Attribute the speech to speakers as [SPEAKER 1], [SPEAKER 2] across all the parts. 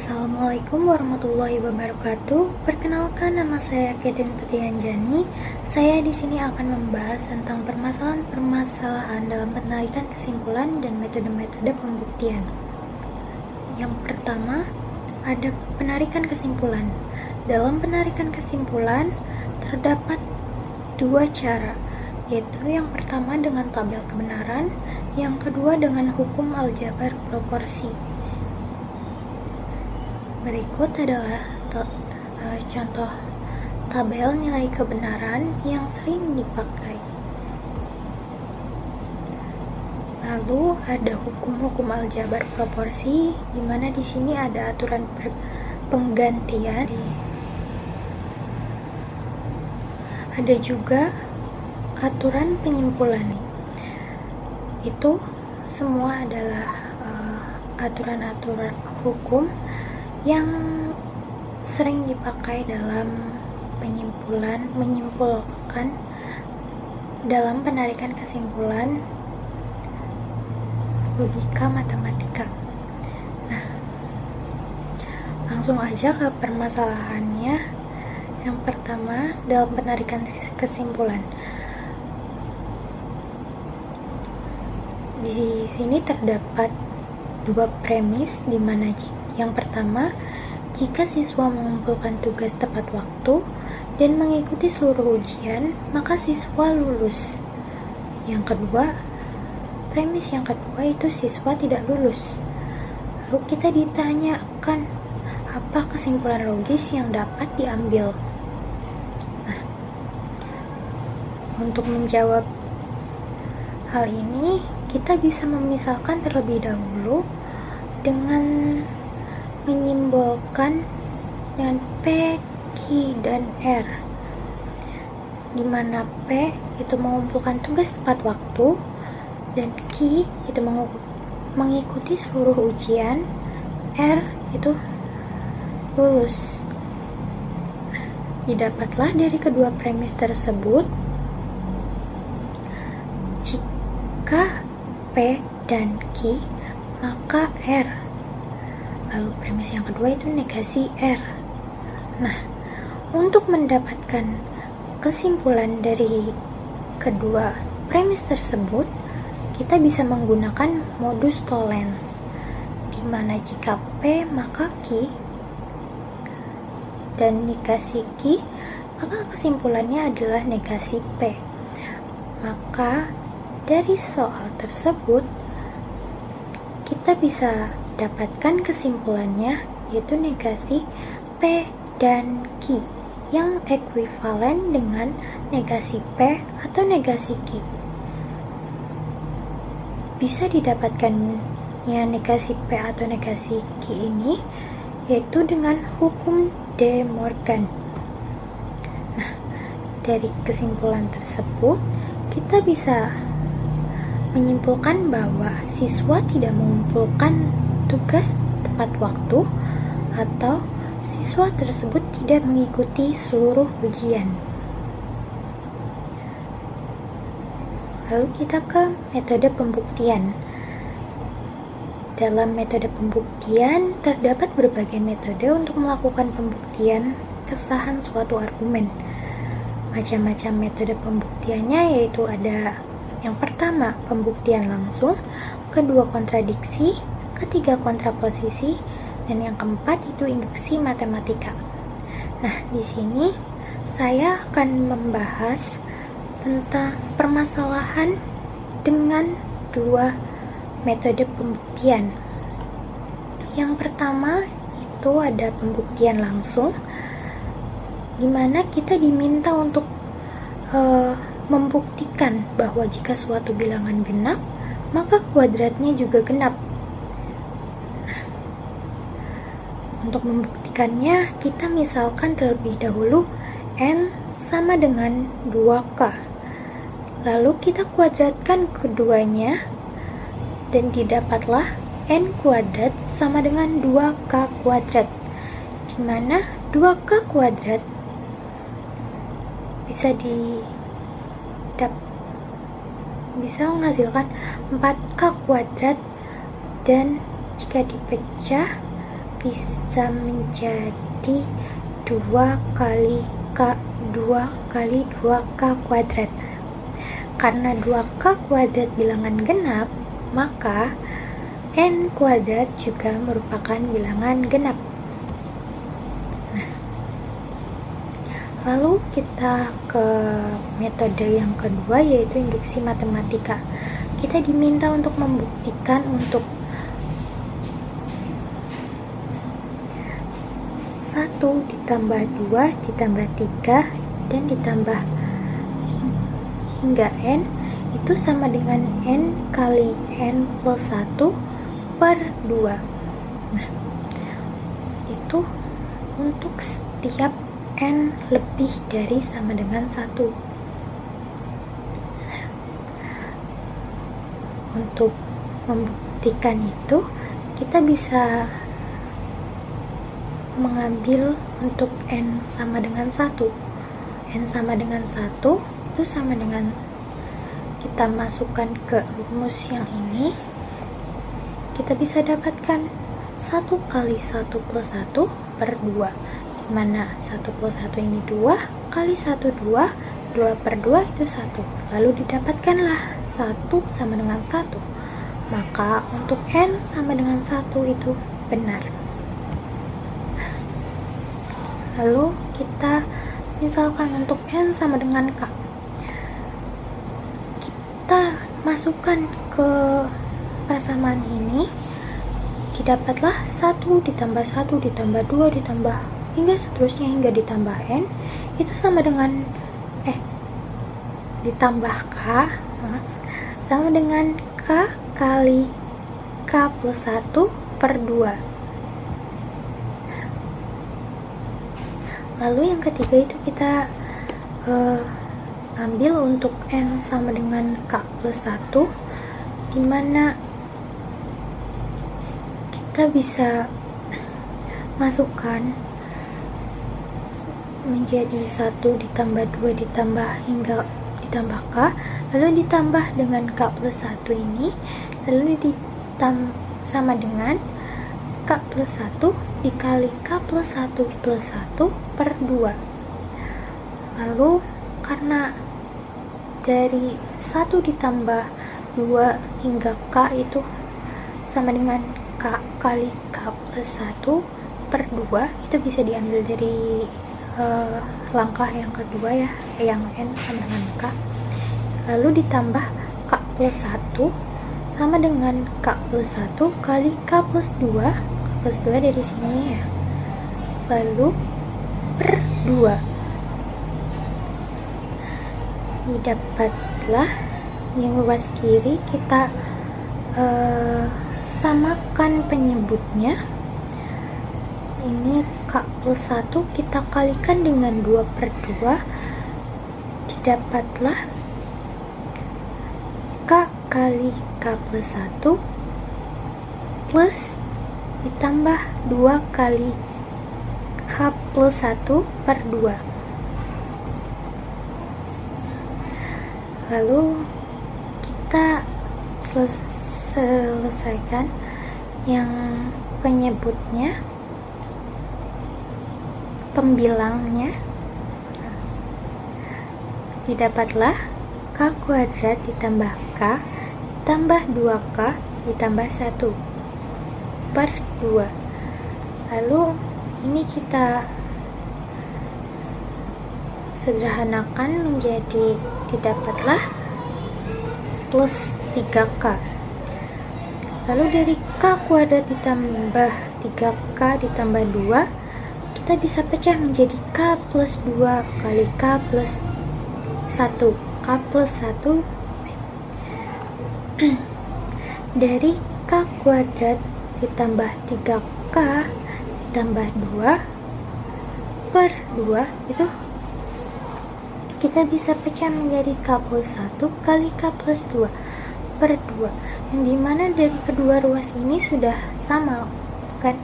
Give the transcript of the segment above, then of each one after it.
[SPEAKER 1] Assalamualaikum warahmatullahi wabarakatuh. Perkenalkan, nama saya Ketin Putianjani. Saya di sini akan membahas tentang permasalahan-permasalahan dalam penarikan kesimpulan dan metode-metode pembuktian. Yang pertama, ada penarikan kesimpulan. Dalam penarikan kesimpulan terdapat dua cara, yaitu yang pertama dengan tabel kebenaran, yang kedua dengan hukum aljabar proporsi. Berikut adalah contoh tabel nilai kebenaran yang sering dipakai. Lalu ada hukum-hukum aljabar proporsi, di mana di sini ada aturan penggantian. Ada juga aturan penyimpulan. Itu semua adalah aturan-aturan hukum yang sering dipakai dalam menyimpulkan dalam penarikan kesimpulan logika matematika. Nah, langsung aja ke permasalahannya. Yang pertama, dalam penarikan kesimpulan. Di sini terdapat dua premis, di mana yang pertama, jika siswa mengumpulkan tugas tepat waktu dan mengikuti seluruh ujian, maka siswa lulus. Yang kedua, premis yang kedua itu siswa tidak lulus. Lalu kita ditanyakan, apa kesimpulan logis yang dapat diambil? Nah, untuk menjawab hal ini, kita bisa memisalkan terlebih dahulu dengan menyimbolkan dengan P, Q, dan R, di mana P itu mengumpulkan tugas tepat waktu dan Q itu mengikuti seluruh ujian, R itu lulus. Didapatlah dari kedua premis tersebut, jika P dan Q maka R. Lalu premis yang kedua itu negasi R. Nah, untuk mendapatkan kesimpulan dari kedua premis tersebut, kita bisa menggunakan modus tollens, di mana jika P maka Q dan negasi Q, maka kesimpulannya adalah negasi P. Maka dari soal tersebut kita bisa dapatkan kesimpulannya, yaitu negasi P dan Q yang ekuivalen dengan negasi P atau negasi Q. Bisa didapatkannya negasi P atau negasi Q ini yaitu dengan hukum De Morgan. Nah, dari kesimpulan tersebut kita bisa menyimpulkan bahwa siswa tidak mengumpulkan tugas tepat waktu atau siswa tersebut tidak mengikuti seluruh ujian. Lalu kita ke metode pembuktian. Dalam metode pembuktian terdapat berbagai metode untuk melakukan pembuktian kesahan suatu argumen. Macam-macam metode pembuktiannya yaitu ada yang pertama, pembuktian langsung, kedua kontradiksi, ketiga kontraposisi, dan yang keempat itu induksi matematika. Nah, di sini saya akan membahas tentang permasalahan dengan dua metode pembuktian. Yang pertama itu ada pembuktian langsung, di mana kita diminta untuk membuktikan bahwa jika suatu bilangan genap, maka kuadratnya juga genap. Nah, untuk membuktikannya, kita misalkan terlebih dahulu N sama dengan 2K. Lalu kita kuadratkan keduanya, dan didapatlah N kuadrat sama dengan 2K kuadrat, di mana 2K kuadrat bisa menghasilkan 4K kuadrat, dan jika dipecah bisa menjadi 2 kali K 2 kuadrat. Karena 2K kuadrat bilangan genap, maka N kuadrat juga merupakan bilangan genap. Nah, lalu kita ke metode yang kedua, yaitu induksi matematika. Kita diminta untuk membuktikan untuk 1 ditambah 2 ditambah 3 dan ditambah hingga N itu sama dengan N kali N plus 1 per 2. Nah, itu untuk setiap N lebih dari sama dengan 1. Untuk membuktikan itu, kita bisa mengambil untuk N sama dengan 1. N sama dengan 1 itu sama dengan, kita masukkan ke rumus yang ini, kita bisa dapatkan 1 kali 1 plus 1 per 2, dimana 1 plus 1 ini 2, kali 1 2, 2 per 2 itu 1. Lalu didapatkanlah 1 sama dengan 1. Maka untuk N sama dengan 1 itu benar. Lalu kita misalkan untuk N sama dengan K, kita masukkan ke persamaan ini, didapatlah 1 ditambah 1 ditambah 2 ditambah hingga seterusnya hingga ditambah N itu sama dengan ditambah K sama dengan K kali K plus 1 per 2. Lalu yang ketiga itu kita ambil untuk N sama dengan K plus 1, dimana kita bisa masukkan menjadi 1 ditambah 2 ditambah hingga ditambah K, lalu ditambah dengan K plus 1 ini, lalu sama dengan K plus 1 dikali K plus 1 plus 1 per 2. Lalu karena dari 1 ditambah 2 hingga K itu sama dengan K kali K plus 1 per 2, itu bisa diambil dari langkah yang kedua ya, yang N sama dengan K. Lalu ditambah K plus 1 sama dengan K plus 1 kali K plus 2, K plus 2 dari sini ya, lalu per 2. Didapatlah yang ruas kiri, kita samakan penyebutnya. Ini K plus 1 kita kalikan dengan 2 per 2, didapatlah K kali K plus 1 plus ditambah 2 kali K plus 1 per 2. Lalu kita selesaikan yang penyebutnya, pembilangnya. Didapatlah K kuadrat ditambah K tambah 2K ditambah 1 per 2. Lalu ini kita sederhanakan menjadi, didapatlah plus 3K. Lalu dari K kuadrat ditambah 3K ditambah 2, kita bisa pecah menjadi K plus 2 kali K plus 1. K plus 1 dari K kuadrat ditambah 3K ditambah 2 per 2, itu kita bisa pecah menjadi K plus 1 kali K plus 2 per 2, yang dimana dari kedua ruas ini sudah sama kan.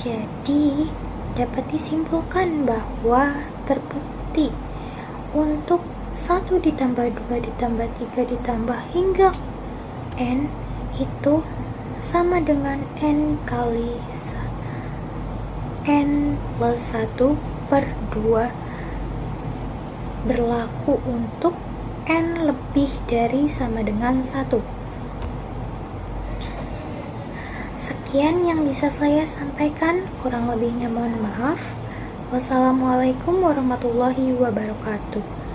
[SPEAKER 1] Jadi dapat disimpulkan bahwa terbukti untuk 1 ditambah 2 ditambah 3 ditambah hingga N itu sama dengan N kali N plus 1 per 2 berlaku untuk N lebih dari sama dengan 1. Sekian yang bisa saya sampaikan, kurang lebihnya mohon maaf. Wassalamualaikum warahmatullahi wabarakatuh.